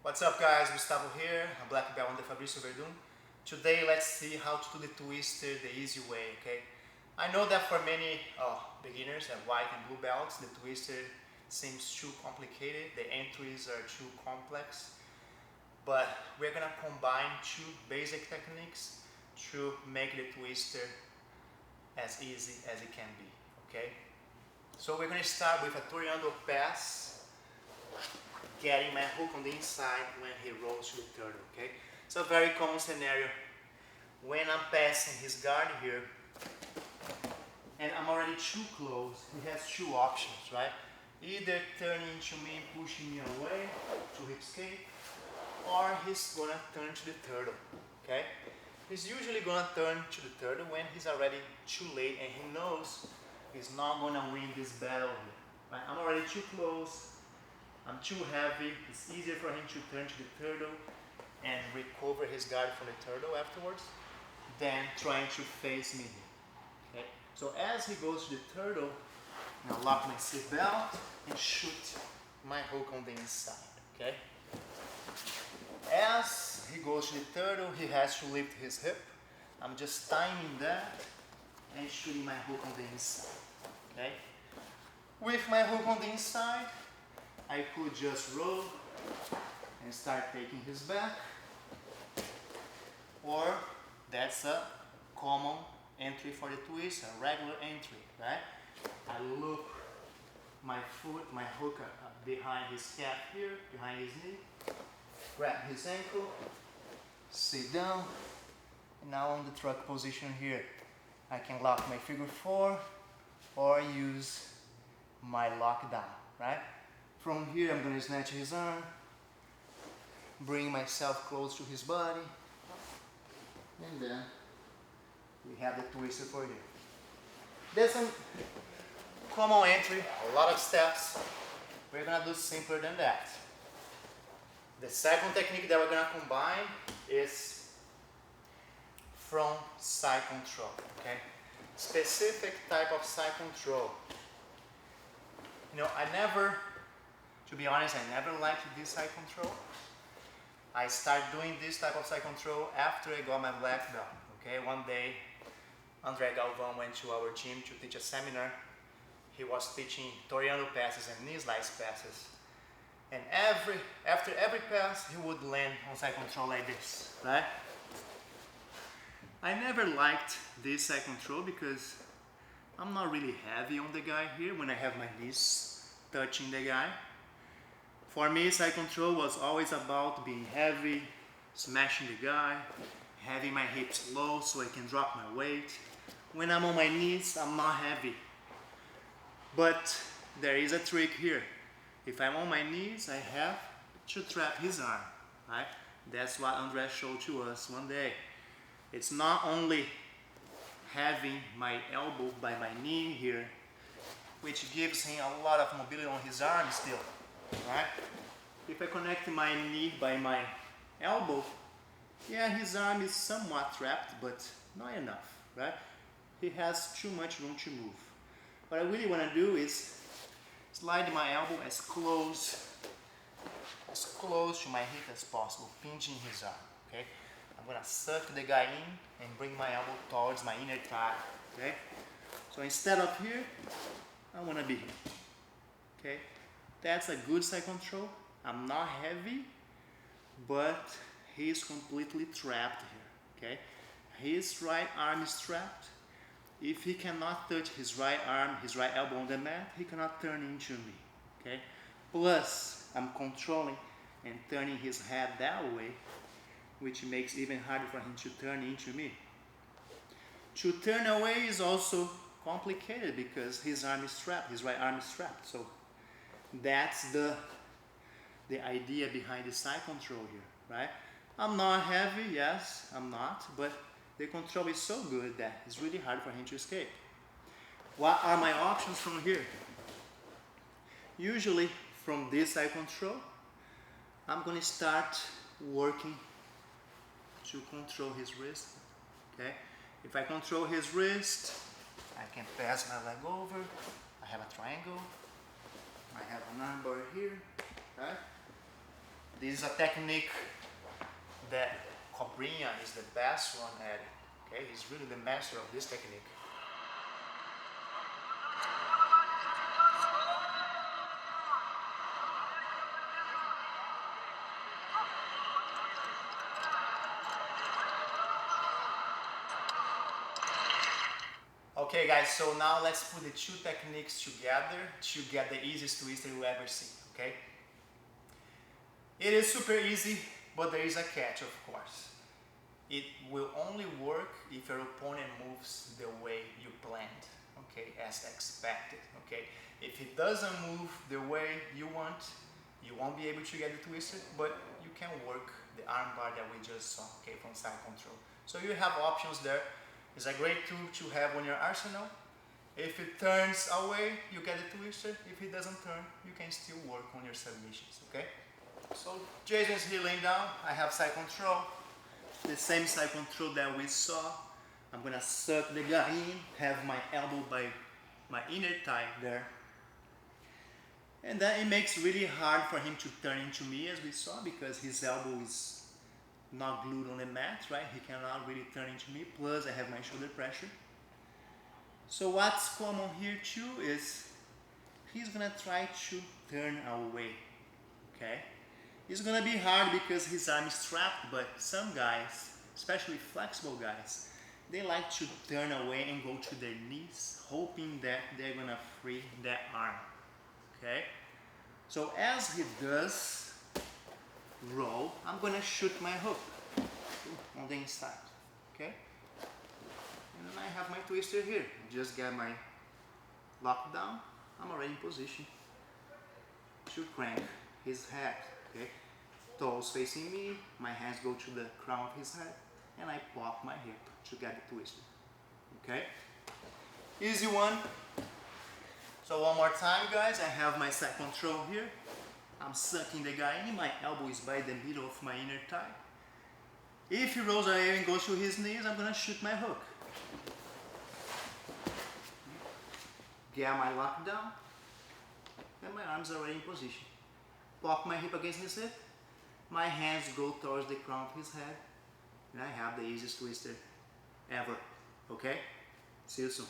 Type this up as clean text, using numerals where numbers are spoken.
What's up guys, Gustavo here, a black belt on the Fabrício Verdun. Today let's see how to do the twister the easy way, okay? I know that for many beginners and white and blue belts, the twister seems too complicated, the entries are too complex, but we're gonna combine two basic techniques to make the twister as easy as it can be, okay? So we're gonna start with a Toriando pass, getting my hook on the inside when he rolls to the turtle, okay? It's a very common scenario. When I'm passing his guard here, and I'm already too close, he has two options, right? Either turning into me and pushing me away to hip escape, or he's gonna turn to the turtle, okay? He's usually gonna turn to the turtle when he's already too late and he knows he's not gonna win this battle here, right? I'm already too close, I'm too heavy, it's easier for him to turn to the turtle and recover his guard from the turtle afterwards than trying to face me here. Okay? So as he goes to the turtle, I'll lock my seat belt and shoot my hook on the inside. Okay? As he goes to the turtle, he has to lift his hip. I'm just timing that and shooting my hook on the inside. Okay? With my hook on the inside, I could just roll and start taking his back, or that's a common entry for the twist, a regular entry, right? I look my foot, my hook behind his calf here, behind his knee, grab his ankle, sit down, and now on the truck position here, I can lock my figure 4 or use my lockdown, right? From here, I'm going to snatch his arm, bring myself close to his body, and then we have the twister for you. There's some common entry, a lot of steps. We're going to do simpler than that. The second technique that we're going to combine is front side control, okay? Specific type of side control. You know, to be honest, I never liked this side control. I started doing this type of side control after I got my black belt. Okay, one day, Andre Galvão went to our gym to teach a seminar. He was teaching Toriando passes and knee slice passes. And after every pass, he would land on side control like this, right? I never liked this side control because I'm not really heavy on the guy here when I have my knees touching the guy. For me, side control was always about being heavy, smashing the guy, having my hips low so I can drop my weight. When I'm on my knees, I'm not heavy. But there is a trick here. If I'm on my knees, I have to trap his arm, right? That's what André showed to us one day. It's not only having my elbow by my knee here, which gives him a lot of mobility on his arm still, right? If I connect my knee by my elbow, yeah, his arm is somewhat trapped, but not enough, right? He has too much room to move. What I really want to do is slide my elbow as close to my hip as possible, pinching his arm, okay? I'm going to suck the guy in and bring my elbow towards my inner thigh, okay? So instead of here, I want to be here, okay? That's a good side control. I'm not heavy, but he's completely trapped here, okay? His right arm is trapped. If he cannot touch his right arm, his right elbow on the mat, he cannot turn into me, okay? Plus, I'm controlling and turning his head that way, which makes it even harder for him to turn into me. To turn away is also complicated because his arm is trapped, his right arm is trapped. So that's the idea behind the side control here, right? I'm not heavy, yes, I'm not, but the control is so good that it's really hard for him to escape. What are my options from here? Usually from this side control, I'm going to start working to control his wrist, okay? If I control his wrist, I can pass my leg over, I have a triangle, I have an armbar here, right? This is a technique that Cobrinha is the best one at it. Okay, he's really the master of this technique. Okay guys, so now let's put the two techniques together to get the easiest twister you ever see, okay? It is super easy, but there is a catch, of course. It will only work if your opponent moves the way you planned, okay, as expected, okay? If he doesn't move the way you want, you won't be able to get the twister, but you can work the armbar that we just saw, okay, from side control. So you have options there. It's a great tool to have on your arsenal. If it turns away, you get a twister. If it doesn't turn, you can still work on your submissions, okay? So Jason's here laying down. I have side control. The same side control that we saw. I'm gonna suck the guy in, have my elbow by my inner thigh there. And then it makes really hard for him to turn into me, as we saw, because his elbow is not glued on the mat, right? He cannot really turn into me, plus I have my shoulder pressure. So what's common here too is he's gonna try to turn away, okay? It's gonna be hard because his arm is trapped, but some guys, especially flexible guys, they like to turn away and go to their knees, hoping that they're gonna free that arm, okay? So as he does roll, I'm gonna shoot my hook on the inside, okay? And then I have my twister here. Just get my lockdown. I'm already in position to crank his head, okay? Toes facing me, my hands go to the crown of his head, and I pop my hip to get the twister, okay? Easy one. So one more time, guys, I have my side control here. I'm sucking the guy in, my elbow is by the middle of my inner thigh. If he rolls away and goes to his knees, I'm gonna shoot my hook. Get my lockdown, and my arms are already in position. Pop my hip against his hip, my hands go towards the crown of his head, and I have the easiest twister ever, okay? See you soon.